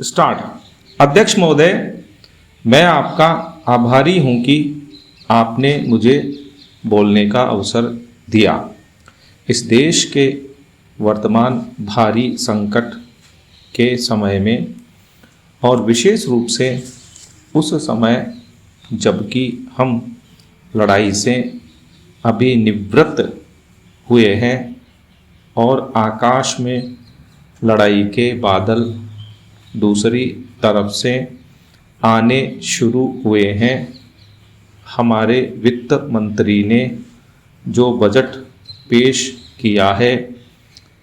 Start. अध्यक्ष महोदय, मैं आपका आभारी हूं कि आपने मुझे बोलने का अवसर दिया। इस देश के वर्तमान भारी संकट के समय में और विशेष रूप से उस समय जबकि हम लड़ाई से अभी निवृत्त हुए हैं और आकाश में लड़ाई के बादल दूसरी तरफ से आने शुरू हुए हैं, हमारे वित्त मंत्री ने जो बजट पेश किया है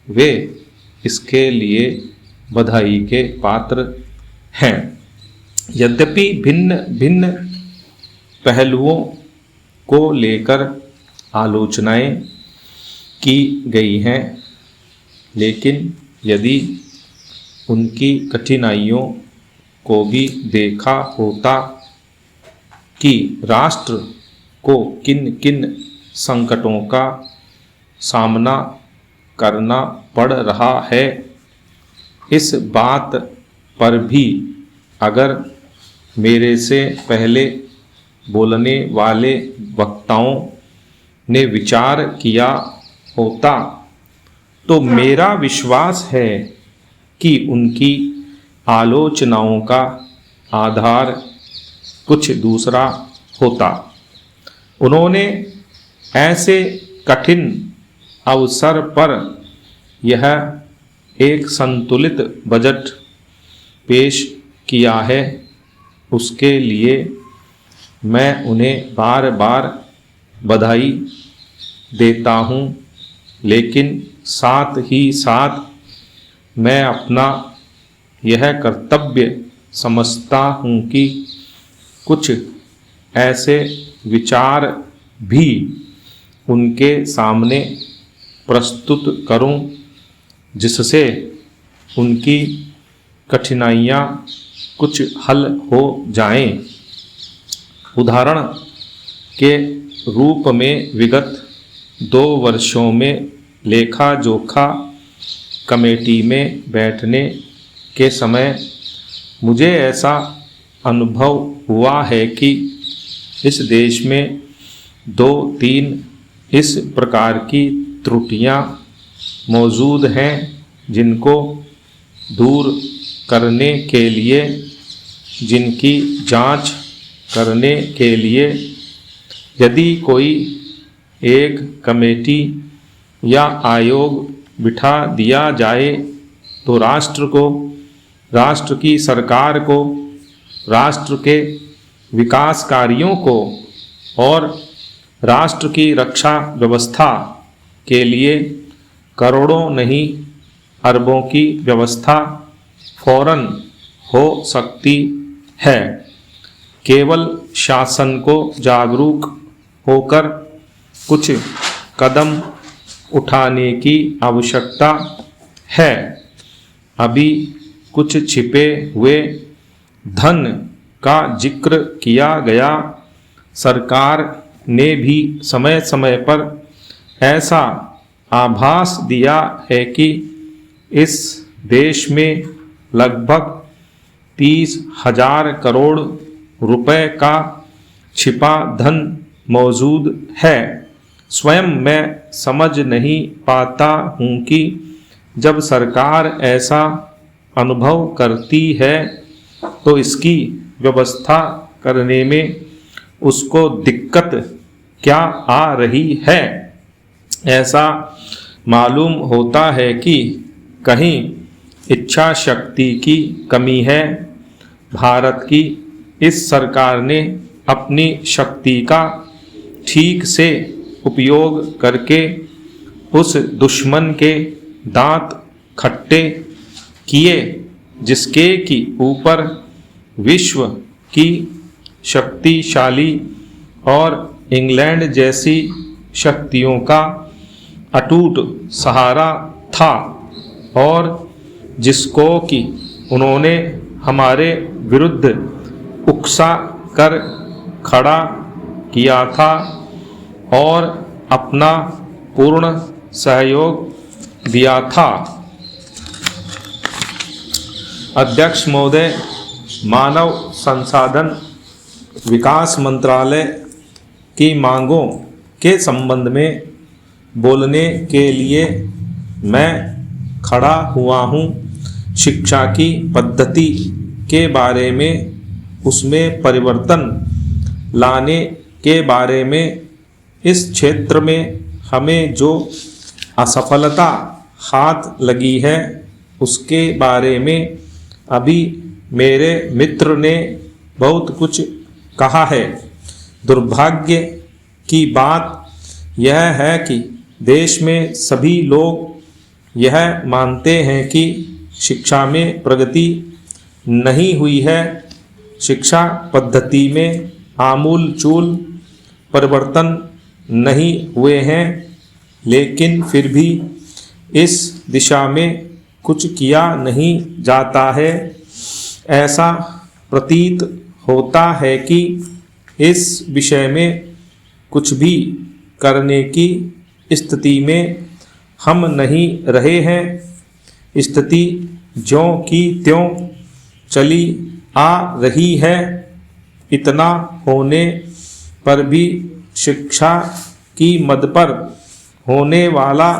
वे इसके लिए बधाई के पात्र हैं। यद्यपि भिन्न भिन्न पहलुओं को लेकर आलोचनाएं की गई हैं, लेकिन यदि उनकी कठिनाइयों को भी देखा होता कि राष्ट्र को किन किन संकटों का सामना करना पड़ रहा है, इस बात पर भी अगर मेरे से पहले बोलने वाले वक्ताओं ने विचार किया होता तो मेरा विश्वास है कि उनकी आलोचनाओं का आधार कुछ दूसरा होता। उन्होंने ऐसे कठिन अवसर पर यह एक संतुलित बजट पेश किया है, उसके लिए मैं उन्हें बार बार बधाई देता हूँ, लेकिन साथ ही साथ मैं अपना यह कर्तव्य समझता हूँ कि कुछ ऐसे विचार भी उनके सामने प्रस्तुत करूं जिससे उनकी कठिनाइयाँ कुछ हल हो जाएं। उदाहरण के रूप में विगत 2 वर्षों में लेखा जोखा कमेटी में बैठने के समय मुझे ऐसा अनुभव हुआ है कि इस देश में 2-3 इस प्रकार की त्रुटियां मौजूद हैं जिनको दूर करने के लिए, जिनकी जांच करने के लिए यदि कोई एक कमेटी या आयोग बिठा दिया जाए तो राष्ट्र को, राष्ट्र की सरकार को, राष्ट्र के विकास कार्यों को और राष्ट्र की रक्षा व्यवस्था के लिए करोड़ों नहीं अरबों की व्यवस्था फौरन हो सकती है। केवल शासन को जागरूक होकर कुछ कदम उठाने की आवश्यकता है। अभी कुछ छिपे हुए धन का जिक्र किया गया। सरकार ने भी समय समय पर ऐसा आभास दिया है कि इस देश में लगभग 30,000 करोड़ रुपए का छिपा धन मौजूद है। स्वयं मैं समझ नहीं पाता हूँ कि जब सरकार ऐसा अनुभव करती है तो इसकी व्यवस्था करने में उसको दिक्कत क्या आ रही है। ऐसा मालूम होता है कि कहीं इच्छा शक्ति की कमी है। भारत की इस सरकार ने अपनी शक्ति का ठीक से उपयोग करके उस दुश्मन के दांत खट्टे किए जिसके कि ऊपर विश्व की शक्तिशाली और इंग्लैंड जैसी शक्तियों का अटूट सहारा था और जिसको कि उन्होंने हमारे विरुद्ध उकसा कर खड़ा किया था और अपना पूर्ण सहयोग दिया था। अध्यक्ष महोदय, मानव संसाधन विकास मंत्रालय की मांगों के संबंध में बोलने के लिए मैं खड़ा हुआ हूँ। शिक्षा की पद्धति के बारे में, उसमें परिवर्तन लाने के बारे में, इस क्षेत्र में हमें जो असफलता हाथ लगी है उसके बारे में अभी मेरे मित्र ने बहुत कुछ कहा है। दुर्भाग्य की बात यह है कि देश में सभी लोग यह मानते हैं कि शिक्षा में प्रगति नहीं हुई है। शिक्षा पद्धति में आमूलचूल परिवर्तन नहीं हुए हैं, लेकिन फिर भी इस दिशा में कुछ किया नहीं जाता है। ऐसा प्रतीत होता है कि इस विषय में कुछ भी करने की स्थिति में हम नहीं रहे हैं। स्थिति ज्यों की त्यों चली आ रही है। इतना होने पर भी शिक्षा की मद पर होने वाला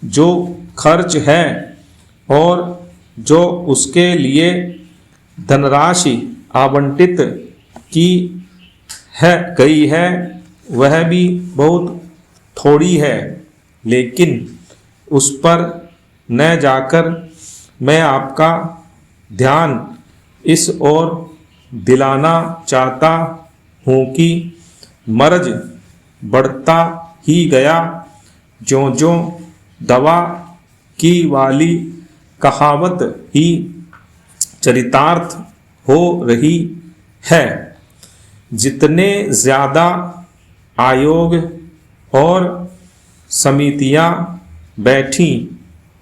जो खर्च है और जो उसके लिए धनराशि आवंटित की गई है वह भी बहुत थोड़ी है, लेकिन उस पर न जाकर मैं आपका ध्यान इस ओर दिलाना चाहता हूँ कि मर्ज बढ़ता ही गया ज्यों-ज्यों दवा की वाली कहावत ही चरितार्थ हो रही है। जितने ज़्यादा आयोग और समितियां बैठी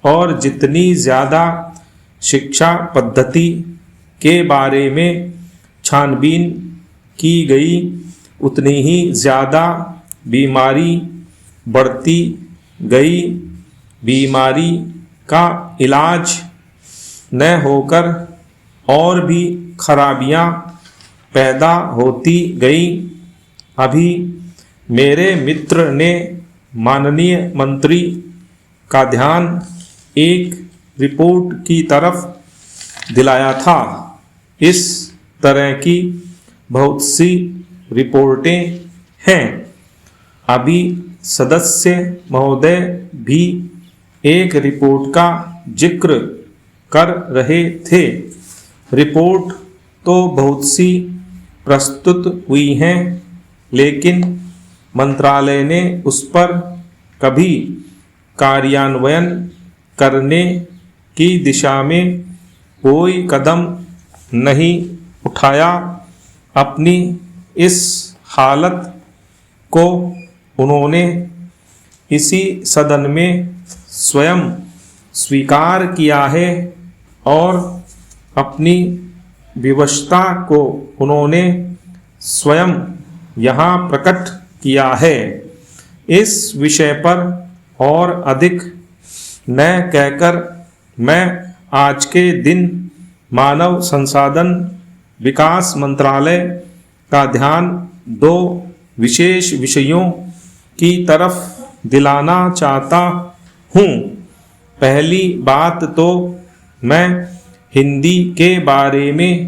और जितनी ज़्यादा शिक्षा पद्धति के बारे में छानबीन की गई, उतनी ही ज़्यादा बीमारी बढ़ती गई। बीमारी का इलाज न होकर और भी खराबियां पैदा होती गई। अभी मेरे मित्र ने माननीय मंत्री का ध्यान एक रिपोर्ट की तरफ दिलाया था। इस तरह की बहुत सी रिपोर्टें हैं। अभी सदस्य महोदय भी एक रिपोर्ट का जिक्र कर रहे थे। रिपोर्ट तो बहुत सी प्रस्तुत हुई हैं, लेकिन मंत्रालय ने उस पर कभी कार्यान्वयन करने की दिशा में कोई कदम नहीं उठाया। अपनी इस हालत को उन्होंने इसी सदन में स्वयं स्वीकार किया है और अपनी विवशता को उन्होंने स्वयं यहाँ प्रकट किया है। इस विषय पर और अधिक न कहकर मैं आज के दिन मानव संसाधन विकास मंत्रालय का ध्यान दो विशेष विषयों की तरफ दिलाना चाहता हूँ। पहली बात तो मैं हिंदी के बारे में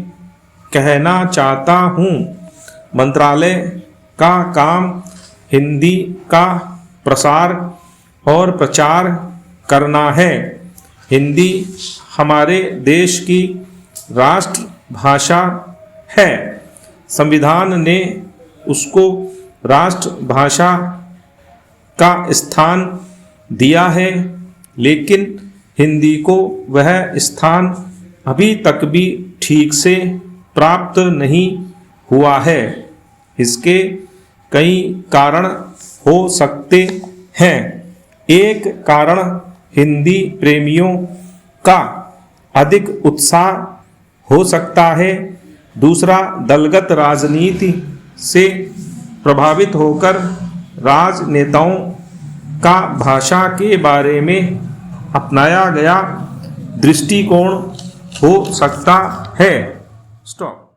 कहना चाहता हूँ। मंत्रालय का काम हिंदी का प्रसार और प्रचार करना है। हिंदी हमारे देश की राष्ट्र भाषा है। संविधान ने उसको राष्ट्रभाषा का स्थान दिया है, लेकिन हिंदी को वह स्थान अभी तक भी ठीक से प्राप्त नहीं हुआ है। इसके कई कारण हो सकते हैं। एक कारण हिंदी प्रेमियों का अधिक उत्साह हो सकता है। दूसरा, दलगत राजनीति से प्रभावित होकर राजनेताओं का भाषा के बारे में अपनाया गया दृष्टिकोण हो सकता है। स्टॉप।